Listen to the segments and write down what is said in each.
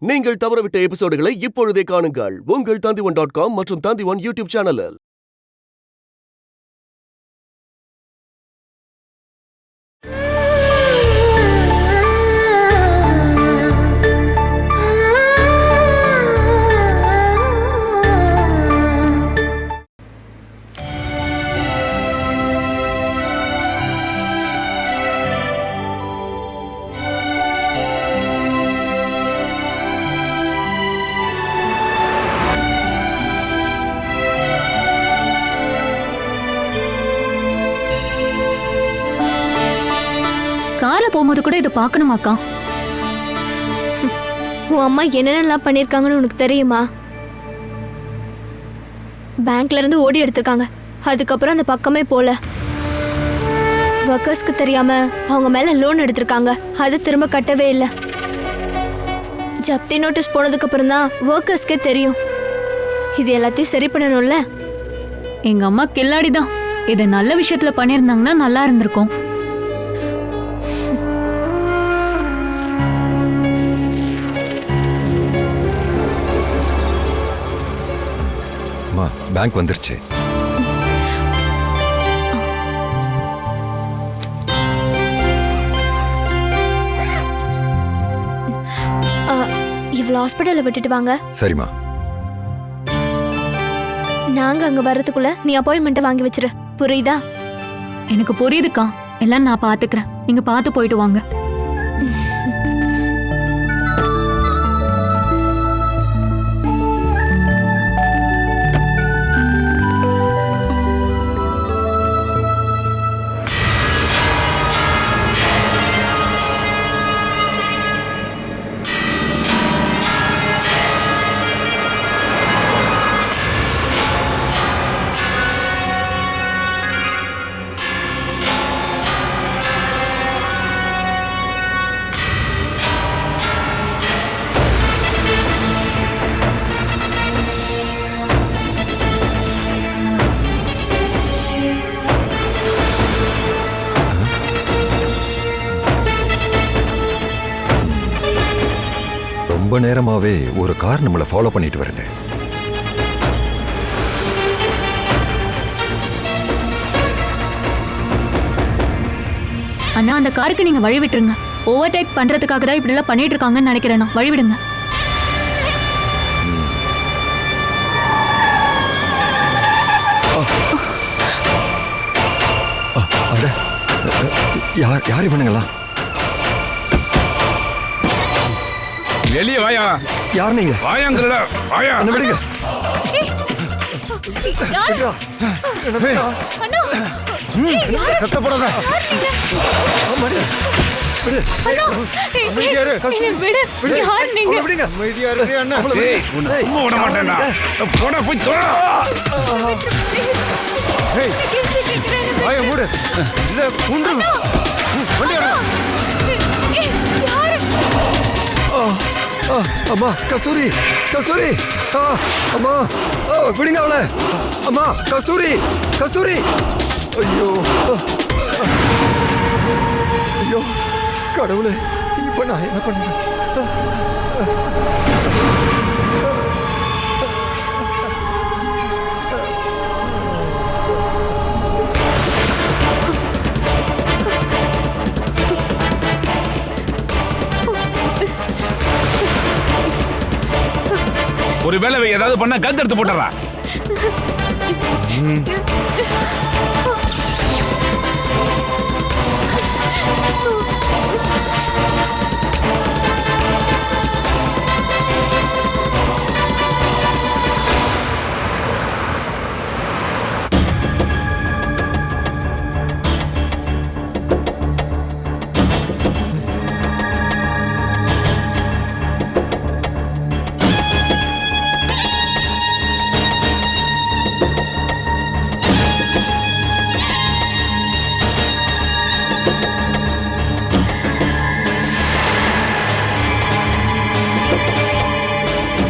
நீங்கள் தவறவிட்ட எபிசோடுகளை இப்பொழுதே காணுங்கள் உங்கள் Tandivan.com மற்றும் Tandivan யூடியூப் சேனலில். கார்ல போகும்போது கூட இதை பார்க்கணுமாக்கா? உன் அம்மா என்னென்னலாம் பண்ணிருக்காங்கன்னு உனக்கு தெரியுமா? பேங்க்ல இருந்து ஓடி எடுத்திருக்காங்க. அதுக்கப்புறம் அந்த பக்கமே போல. ஒர்க்கர்ஸ்க்கு தெரியாம அவங்க மேல லோன் எடுத்திருக்காங்க. அது திரும்ப கட்டவே இல்லை. ஜப்தி நோட்டீஸ் போனதுக்கு அப்புறம் தான் ஒர்க்கர்ஸ்க்கே தெரியும். இது எல்லாத்தையும் சரி பண்ணணும்ல. எங்க அம்மா கில்லாடிதான். இதை நல்ல விஷயத்துல பண்ணிருந்தாங்கன்னா நல்லா இருந்திருக்கும். பேங்க் வந்துருச்சு. இவ்வளவு ஹாஸ்பிட்டல்ல விட்டுட்டு வாங்க. சரிம்மா. நாங்க அங்க வர்றதுக்குள்ள நீ அப்பாயின்மெண்ட் வாங்கி வச்சிரு. புரியுதா? எனக்கு புரியுதுக்கா. எல்லாம் நான் பாத்துக்கிறேன். நீங்க பார்த்து போயிட்டு வாங்க. ரொம்ப நேரமாவே ஒரு கார் நம்மளை ஃபாலோ பண்ணிட்டு வருது. அண்ணா, அந்த காருக்கு நீங்க வழி விட்டுருங்க. ஓவர்டேக் பண்றதுக்காக தான் இப்படி எல்லாம் பண்ணிட்டு இருக்காங்கன்னு நினைக்கிறேன். வழி விடுங்க. யார் இவனுங்களா? வெளியே வாயா. யார் நீங்க? வாயாங்கல்ல வாயா. என்ன விடுங்க. சத்த போடாத. சும்மா விட மாட்டேன்டா. போட போய் தோற. வாய மூடு. இல்ல குண்டு. அம்மா கஸ்தூரி, கஸ்தூரி, அம்மா விடுங்க அவளை. அம்மா கஸ்தூரி, கஸ்தூரி. ஐயோ ஐயோ கடவுளே, இப்ப நான் என்ன பண்ணுவேன்? ஒரு வேலை ஏதாவது பண்ண கழுத்து எடுத்து போட்டுறா.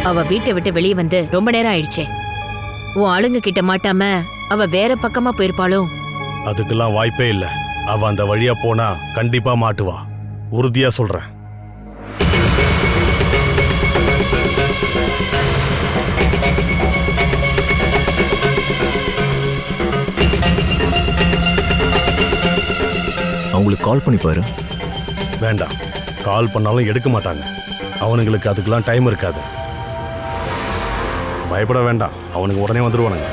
அவ வீட்டை விட்டு வெளியே வந்து ரொம்ப நேரம் ஆயிடுச்சே. உன் ஆளுங்க கிட்ட மாட்டாம அவ வேற பக்கமா போயிருப்பாளோ? அதுக்கெல்லாம் வாய்ப்பே இல்ல. அவ அந்த வழியா போனா கண்டிப்பா மாட்டுவா. உறுதியா சொல்றேன். கால் பண்ணி பாரு. வேண்டாம், கால் பண்ணாலும் எடுக்க மாட்டாங்க. அவனுங்களுக்கு அதுக்கெல்லாம் டைம் இருக்காது. பயப்பட வேண்டாம், அவனுக்கு உடனே வந்துடுவானுங்க.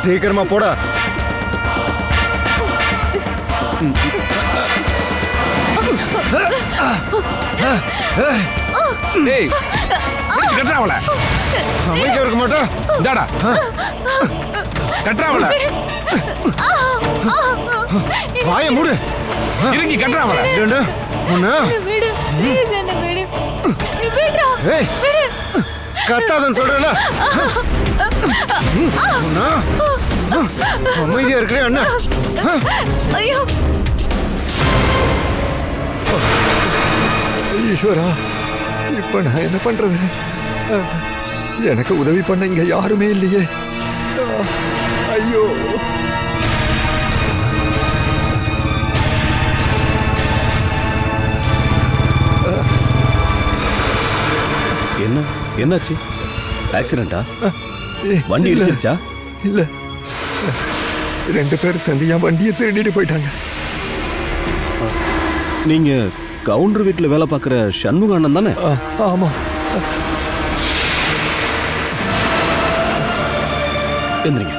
சீக்கிரமா போடா. டேய் கட்டுறாவல அமைதியா இருக்க மாட்டா. இந்தாடா கட்டுறாவல வாய மூடு. இறங்கி கட்டுறாவல ஒண்ணு ஏய் கத்தாதன்னு சொல்றல. அமைதியா இருக்கிறேன் அண்ணா. ஐயோ ஈஸ்வரா, இப்ப நான் என்ன பண்றது? எனக்கு உதவி பண்ண இங்க யாருமே இல்லையே. ஐயோ என்னாச்சு? ஆக்சிடென்ட்டா? வண்டி இடிச்சிருச்சா? இல்ல, 2 பேர் சேர்ந்து என் வண்டியை திருடிட்டு போயிட்டாங்க. நீங்க கவுண்டர் வீட்டில் வேலை பார்க்குற சண்முக அண்ணன் தானே? ஆமா. எந்திரிங்க.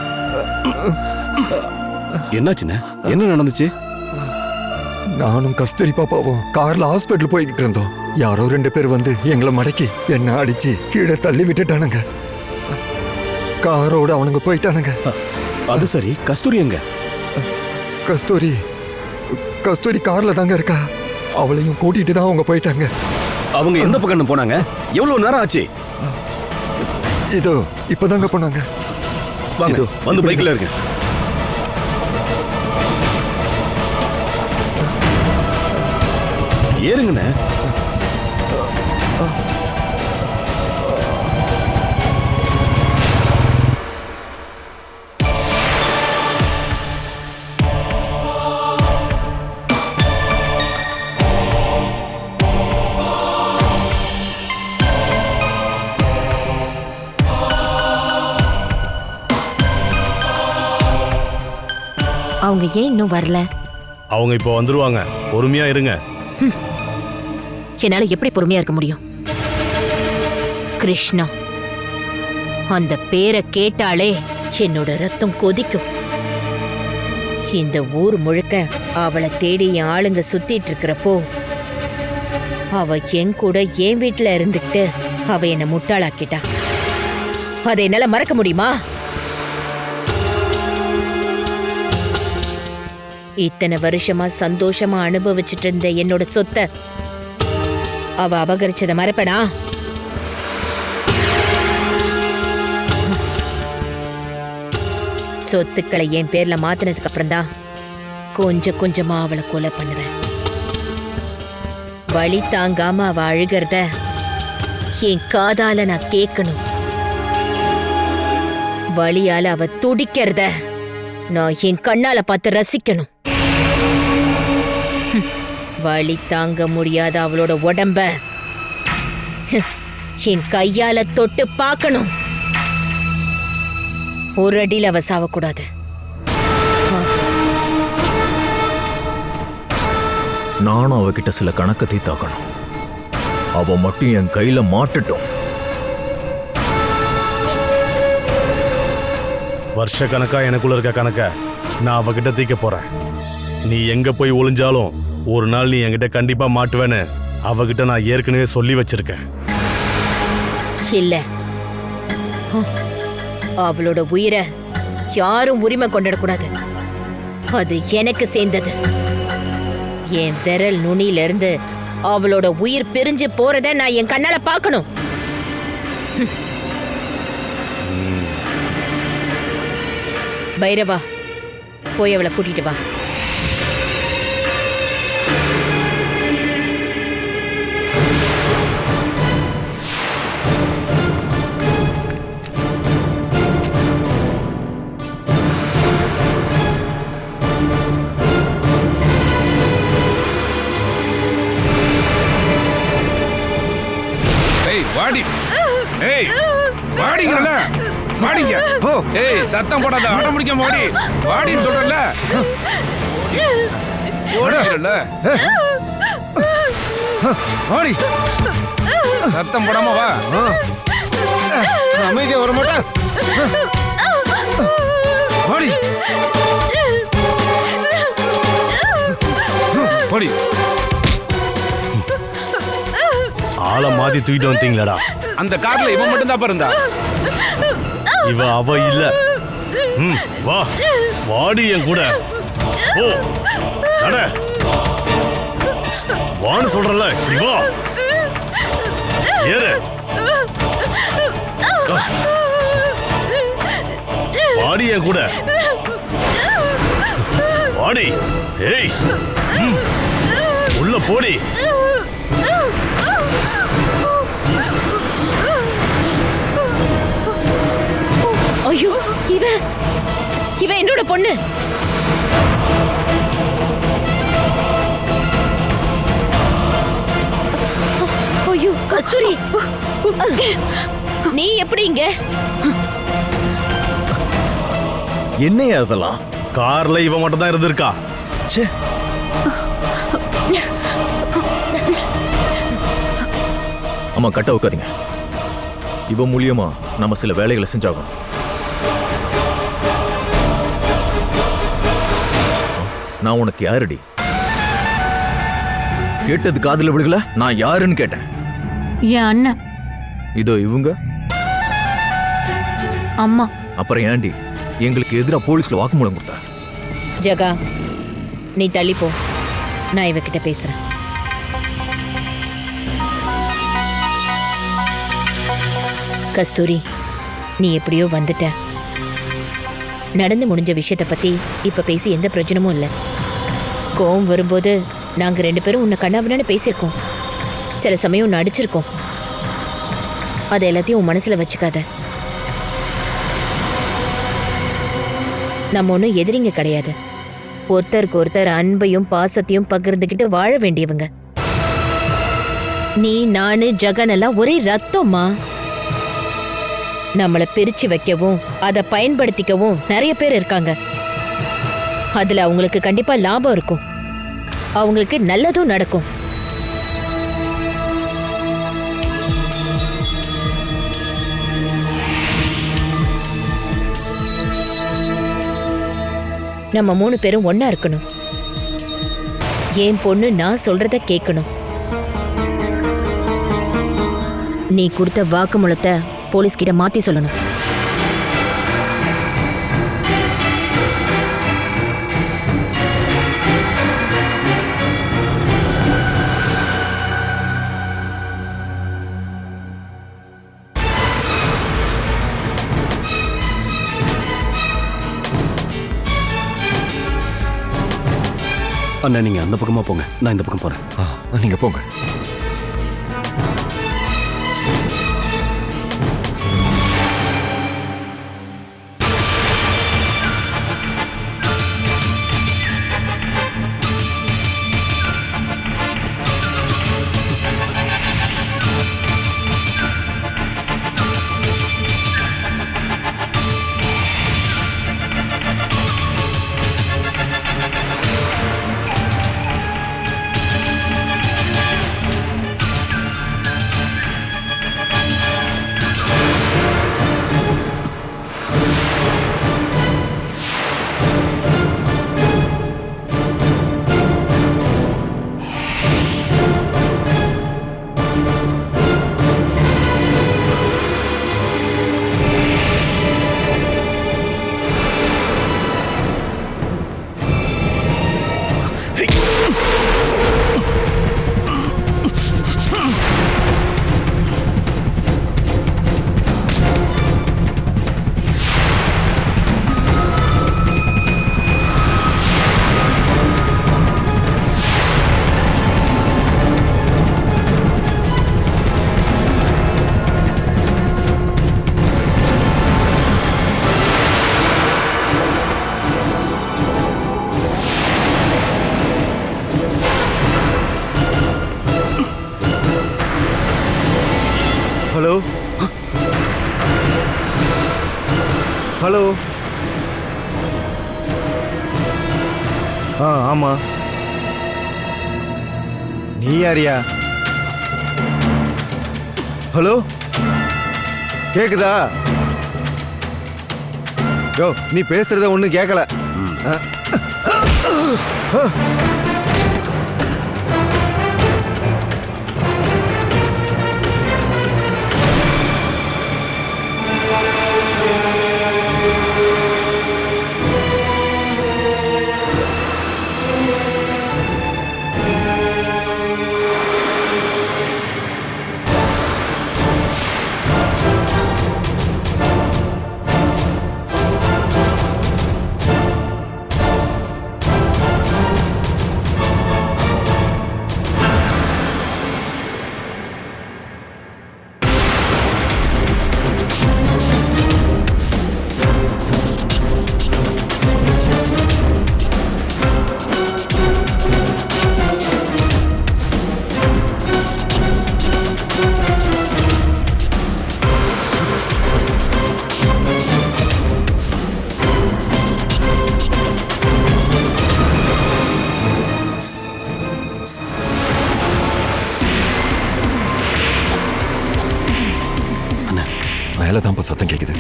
என்னாச்சுண்ணே? என்ன நடந்துச்சு? நானும் கஸ்தூரி பாப்பாவும் கார்ல ஹாஸ்பிட்டல் போய்கிட்டு இருந்தோம். யாரோ 2 பேர் வந்து எங்களை மடக்கி என்ன அடிச்சு கீழே தள்ளி விட்டுட்டானுங்க. காரோட அவனுங்க போயிட்டானுங்க. அது சரி, கஸ்தூரி எங்க? கஸ்தூரி கார்ல தாங்க இருக்கா. அவளையும் கூட்டிட்டு தான் அவங்க போயிட்டாங்க. அவங்க எந்த பக்கம் போனாங்க? எவ்வளவு நேரம் ஆச்சு? இதோ இப்பதாங்க போனாங்க. வாங்க, வந்து பைக்ல இருங்க. ஏறுங்கண்ணே. அவங்க ஏன் இன்னும் வரல? அவங்க இப்போ வந்துருவாங்க, பொறுமையா இருங்க. என்னால எப்படி பொறுமையா இருக்க முடியும்? கிருஷ்ணா, அந்த பேரை கேட்டாலே என்னோட ரத்தம் கொதிக்கும். இந்த ஊர் முழுக்க அவளை தேடி என் ஆளுங்க சுத்திட்டு இருக்கிறப்போ அவ என் கூட என் வீட்டுல இருந்துகிட்டு அவ என்னை முட்டாளாக்கிட்டா. அதை என்னால மறக்க முடியுமா? இத்தனை வருஷமா சந்தோஷமா அனுபவிச்சுட்டு இருந்த என்னோட சொத்தை அவ அபகரிச்சதை மறப்பனா? சொத்துக்களை என் பேர்ல மாத்தினதுக்கு அப்புறம் தான் கொஞ்சம் கொஞ்சமா அவளை கொலை பண்ணுவேன். வலி தாங்காம அவ அழுகிறத என் காதால நான் கேட்கணும். வலியால அவ துடிக்கிறத நான் என் கண்ணால பார்த்து ரசிக்கணும். வலி தாங்க முடியாத அவளோட உடம்ப என் கையால தொட்டு பார்க்கணும். ஒரு அடியில் அவ சாவக்கூடாது. நானும் அவகிட்ட சில கணக்கு தீர்த்தாக்கணும். அவ மட்டும் என் கையில மாட்டட்டும். வருஷ கணக்கா எனக்குள்ள இருக்க கணக்க நான் அவகிட்ட தீக்க போறேன். நீ எங்க போய் ஒளிஞ்சாலும் ஒரு நாள் நீ என்கிட்ட கண்டிப்பா மாட்டுவேன்னு அவகிட்ட நான் ஏற்கனவே சொல்லி வச்சிருக்கேன். இல்ல, அவளோட உயிரை யாரும் உரிமை கொண்டாடக்கூடாது. அது எனக்கு சேர்ந்தது. என் விரல் நுனியில இருந்து அவளோட உயிர் பிரிஞ்சு போறத நான் என் கண்ணால பார்க்கணும். பைரவா, போய் அவளை கூட்டிட்டு வா. வாடிங்க. ஏய் சத்தம் போடாத, அடம் பிடிக்காம வாடி. வாடின்னு சொல்றல. ஓடுறல. வாடி. சத்தம் போடாம வா. அமைதியா வர மாட்டேன். வாடி. போடி. ஆளை மாத்தி தூக்கிட்டு வந்துட்டீங்களாடா. அந்த கார்ல இவன் மட்டும் தான் இருந்தா. இவ அவ இல்ல. வா வாடி என் கூட. ஓ நட. வான்னு சொல்றல. வா ஏறு. வாடி என் கூட. வாடி. ஏய் உள்ள போடி. ஐயோ இவ என்னோட பொண்ணு. ஐயோ கஸ்தூரி, நீ எப்படி இங்க? என்னையா அதெல்லாம்? கார்ல இவ மட்டும் தான் இருந்திருக்கா. ச்சே. அம்மா கட்ட உட்காதீங்க. இவ மூலியமா நம்ம சில வேலைகளை செஞ்சாகும். நான் உனக்கு யாரடி? கேட்டது காதுல விழுகல. நான் யாருன்னு கேட்டேன். என் அண்ணன். இதோ இவங்க அம்மா. அப்புறம் ஏண்டி எங்களுக்கு எதிராக போலீஸ்ல வாக்குமூலம் கொடுத்தா? ஜகா, நீ தள்ளி போ, நான் இவகிட்ட பேசுறேன். கஸ்தூரி, நீ எப்படியோ வந்துட்ட. நடந்து முடிஞ்ச விஷயத்தை பத்தி இப்ப பேசி எந்த பிரயோஜனமும் இல்லை. கோவம் வரும்போது நாங்க 2 பேரும் உன்னை கண்ணாபின்னு பேசியிருக்கோம். சில சமயம் உன்னை அடிச்சிருக்கோம். அதை எல்லாத்தையும் உன் மனசுல வச்சுக்காத. நம்ம ஒன்றும் எதிரிங்க கிடையாது. ஒருத்தருக்கு ஒருத்தர் அன்பையும் பாசத்தையும் பகிர்ந்துக்கிட்டு வாழ வேண்டியவங்க. நீ நானு ஜகன் எல்லாம் ஒரே ரத்தம்மா. நம்மளை பிரிச்சு வைக்கவும் அதை பயன்படுத்திக்கவும் நிறைய பேர் இருக்காங்க. அதுல அவங்களுக்கு கண்டிப்பா லாபம் இருக்கும். அவங்களுக்கு நல்லதும் நடக்கும். நம்ம 3 பேரும் ஒண்ணா இருக்கணும். என் பொண்ணு நான் சொல்றத கேட்கணும். நீ கொடுத்த வாக்குமூலத்தை போலீஸ் கிட்ட மாத்தி சொல்லணும். அண்ணா நீங்க அந்த பக்கமா போங்க, நான் இந்த பக்கம் போறேன். நீங்க போங்க. Hello hello. ஆமா. நீ யாரியா? ஹலோ, கேக்குதா? யோ, நீ பேசுறத ஒன்றும் கேட்கல. மேலதான்ப்பா சத்தம் கேக்குது.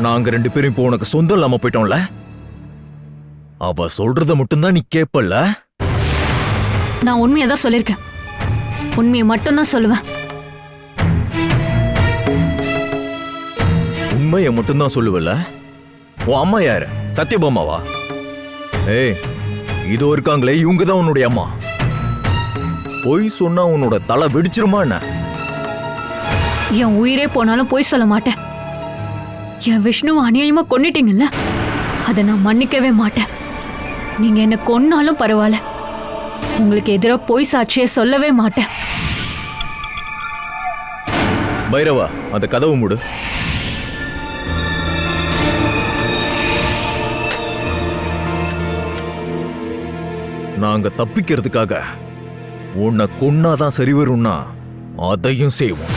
நாங்க 2 பேரும் இப்போ உனக்கு சொந்தம் இல்லாம போயிட்டோம்ல. அவ சொல்றத மட்டும்தான் நீ கேப்பல்ல. நான் உண்மையை தான் சொல்லியிருக்கேன். உண்மையை மட்டும்தான் சொல்லுவேன். உண்மையை மட்டும்தான் சொல்லுவல்ல. உன் அம்மா யாரு? சத்யபாமாவா? ஏய், இதோ இருக்காங்களே, இவங்க தான் உன்னுடைய அம்மா. பொய் சொன்னா உன்னோட தலை வெடிச்சிருமா என்ன? என் உயிரே போனாலும் பொய் சொல்ல மாட்டேன். என் விஷ்ணுவை அநியாயமா கொன்னிட்டீங்கல்ல, அதை நான் மன்னிக்கவே மாட்டேன். நீங்க என்ன கொன்னாலும் பரவாயில்ல, உங்களுக்கு எதிராக பொய் சாட்சியை சொல்லவே மாட்டேன். பைரவா, அந்த கதவு மூடு. நாங்க தப்பிக்கிறதுக்காக உன்னை கொன்னாதான் சரி வரும்னா அதையும் செய்வோம்.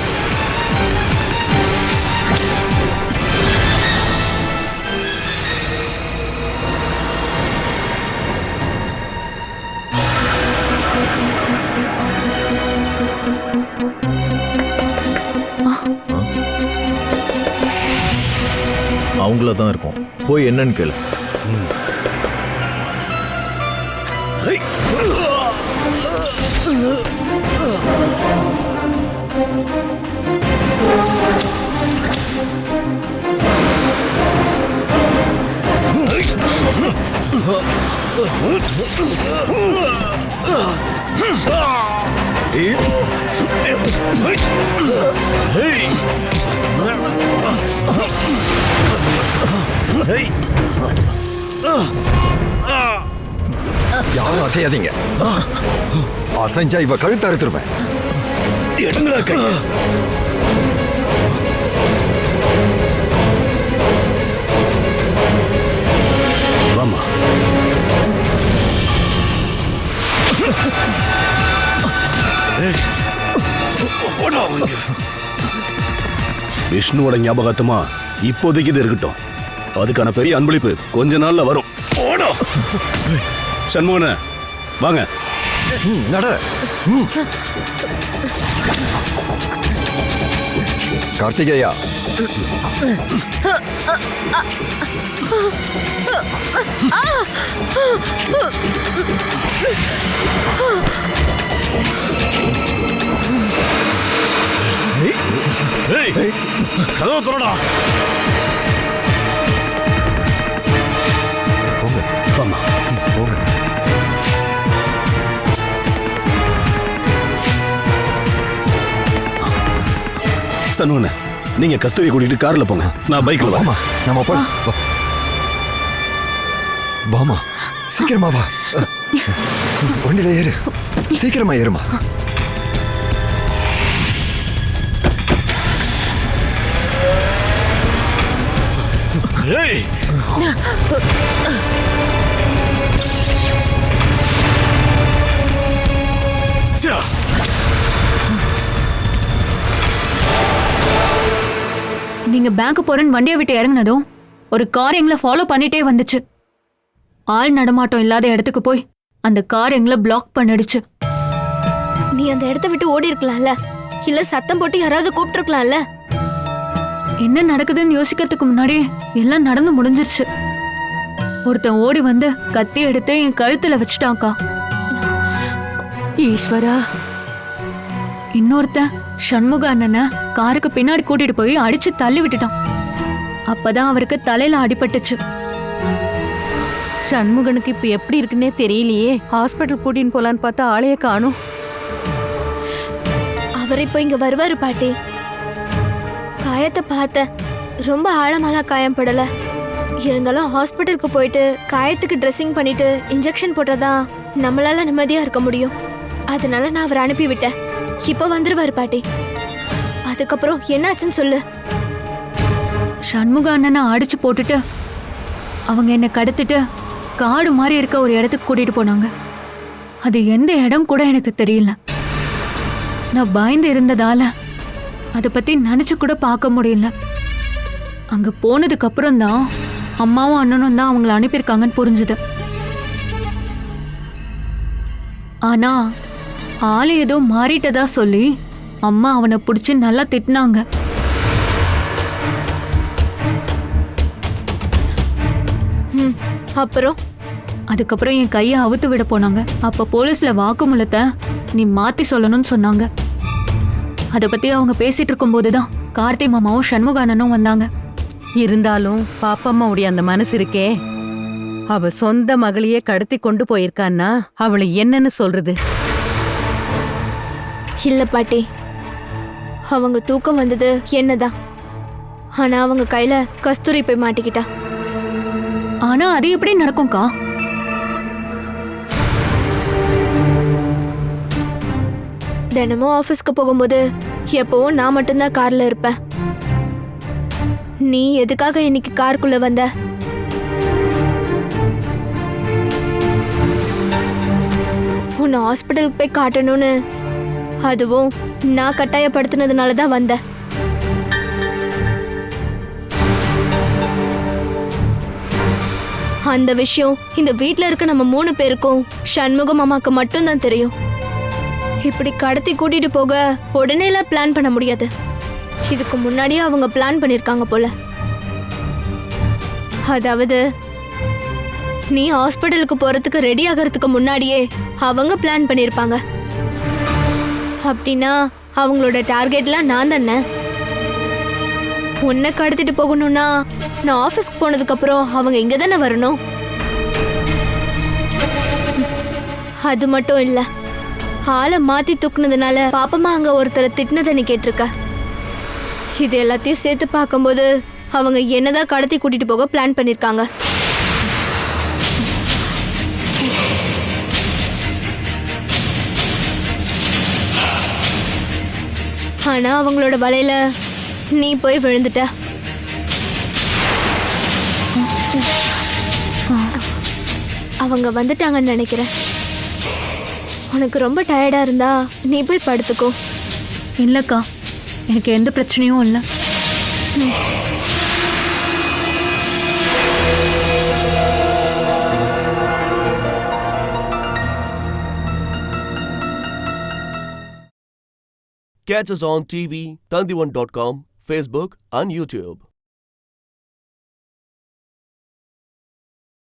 அவங்களதான் இருக்கும். போய் என்னன்னு கேளு. யாரும் அசையாதீங்க. அசைஞ்சா இவ கழுத்து அறுத்துருவேன். எடுங்கடா கைய. வாமா. விஷ்ணுவோட ஞாபகத்தமா இப்போதைக்கு இது இருக்கட்டும். அதுக்கான பெரிய அன்பளிப்பு கொஞ்ச நாள்ல வரும். சண்முகன வாங்க. நட. கார்த்திகேயா, கதவு திறடா. போங்க. வாமா. போங்க. சண்முகன, நீங்க கஸ்தூரி கூட்டிட்டு கார்ல போங்க. நான் பைக்ல வரேன். வாமா, நம்ம போய். வாமா, சீக்கிரமா வா. வண்டியில ஏறு. சீக்கிரமா ஏறுமா. ஏய், ராஜா! நீங்க பேங்க் போறேன்னு வண்டியை விட்டு இறங்குனதும் ஒரு கார் எங்களை ஃபாலோ பண்ணிட்டே வந்துச்சு. ஆள் நடமாட்டம் இல்லாத இடத்துக்கு போய் அந்த கார் எங்களை பிளாக் பண்ணிடுச்சு. நீ அந்த இடத்த விட்டு ஓடி இருக்கலாம்ல, இல்ல சத்தம் போட்டு யாராவது கூப்பிட்டுருக்கலாம்ல. என்ன நடக்குதுன்னு யோசிக்கிறதுக்கு முன்னாடி எல்லாம் நடந்து முடிஞ்சிருச்சு. ஒருத்தன் ஓடி வந்து கத்தி எடுத்து என் கழுத்துல வச்சுட்டான்க்கா. ஈஸ்வரா! இன்னொருத்தன் சண்முக அண்ணனை காருக்கு பின்னாடி கூட்டிட்டு போய் அடிச்சு தள்ளி விட்டுட்டான். அப்பதான் அவருக்கு தலையில அடிபட்டுச்சு. சண்முகனுக்கு இப்ப எப்படி இருக்குன்னே தெரியலையே. ஹாஸ்பிட்டல் கூட்டின்னு போலான்னு பார்த்தா ஆளையே காணும். அவர் இப்போ இங்க வருவாரு பாட்டி. காயத்தை பார்த்த ரொம்ப ஆழமாலாம் காயம் படல. இருந்தாலும் ஹாஸ்பிட்டலுக்கு போயிட்டு காயத்துக்கு ட்ரெஸ்ஸிங் பண்ணிட்டு இன்ஜெக்ஷன் போட்டதா நம்மளால நிம்மதியா இருக்க முடியும். அதனால நான் அவரை அனுப்பி விட்டேன். இப்ப வந்துருவாரு பாட்டி. அதுக்கப்புறம் என்னாச்சுன்னு சொல்லு. சண்முக அண்ணனை அடிச்சு போட்டுட்டு அவங்க என்னை கடத்திட்டு காடு மாதிரி இருக்க ஒரு இடத்துக்கு கூட்டிட்டு போனாங்க. அது எந்த இடம் கூட எனக்கு தெரியல. நான் பயந்து இருந்ததால அதை பத்தி நினைச்சு கூட பார்க்க முடியல. அங்க போனதுக்கு அப்புறம் தான் அம்மாவும் அண்ணனும் தான் அவங்கள அனுப்பியிருக்காங்கன்னு புரிஞ்சுது. ஆனா ஆளு ஏதோ மாறிட்டதா சொல்லி அம்மா அவனை பிடிச்சி நல்லா திட்டினாங்க. அப்புறம் அதுக்கப்புறம் என் கையை அவுத்து விட போனாங்க. அப்ப போலீஸ்ல வாக்குமூலத்தை நீ மாத்தி சொல்லணும்னு சொன்னாங்க. அதை பத்தி அவங்க பேசிட்டு இருக்கும் போதுதான் கார்த்தி மாமாவும் சண்முகானனும் வந்தாங்க. இருந்தாலும் பாப்பம்மாவுடைய அந்த மனசு இருக்கே, அவ சொந்த மகளையே கடத்தி கொண்டு போயிருக்கான்னா அவளை என்னன்னு சொல்றது? இல்ல பாட்டி, அவங்க தூக்கம் வந்தது என்னதான். ஆனா அவங்க கையில கஸ்தூரி போய் மாட்டிக்கிட்டா. ஆனா அது எப்படி நடக்கும்க்கா? தினமும் ஆபீஸ்க்கு போகும்போது எப்பவும் நான் மட்டும்தான் கார்ல இருப்பேன். நீ எதுக்காக இன்னைக்கு காருக்குள்ள வந்த? உன்னை ஹாஸ்பிட்டலுக்கு போய் காட்டணும்னு, அதுவும் நான் கட்டாயப்படுத்தினதுனால தான் வந்த. அந்த விஷயம் இந்த வீட்ல இருக்க நம்ம 3 பேருக்கும் சண்முகம் மாமாக்கு மட்டும்தான் தெரியும். இப்படி கடத்தி கூட்டிட்டு போக உடனே எல்லாம் பிளான் பண்ண முடியாது. இதுக்கு முன்னாடியே அவங்க பிளான் பண்ணிருக்காங்க போல. அதாவது நீ ஹாஸ்பிட்டலுக்கு போறதுக்கு ரெடி ஆகிறதுக்கு முன்னாடியே அவங்க பிளான் பண்ணிருப்பாங்க. அப்படின்னா அவங்களோட டார்கெட்லாம் நான் தானே. உன்னை கடத்திட்டு போகணும்னா நான் ஆஃபீஸ்க்கு போனதுக்கு அப்புறம் அவங்க இங்க தானே வரணும். அது மட்டும் இல்ல, ஆளை மாத்தி தூக்குனதுனால பாப்பமா அங்க ஒருத்தரை திட்டினதை நீ கேட்டிருக்க. இது எல்லாத்தையும் சேர்த்து பார்க்கும்போது அவங்க என்னதான் கடத்தி கூட்டிட்டு போக பிளான் பண்ணிருக்காங்க. ஆனா அவங்களோட வலையில நீ போய் விழுந்துட்ட. அவங்க வந்துட்டாங்கன்னு நினைக்கிறேன். உனக்கு ரொம்ப டயர்டா இருந்தா நீ போய் படுத்துக்கோ. இல்லக்கா, எனக்கு எந்த பிரச்சனையும் இல்லை. Catch us on TV, Tandivan.com, Facebook and YouTube.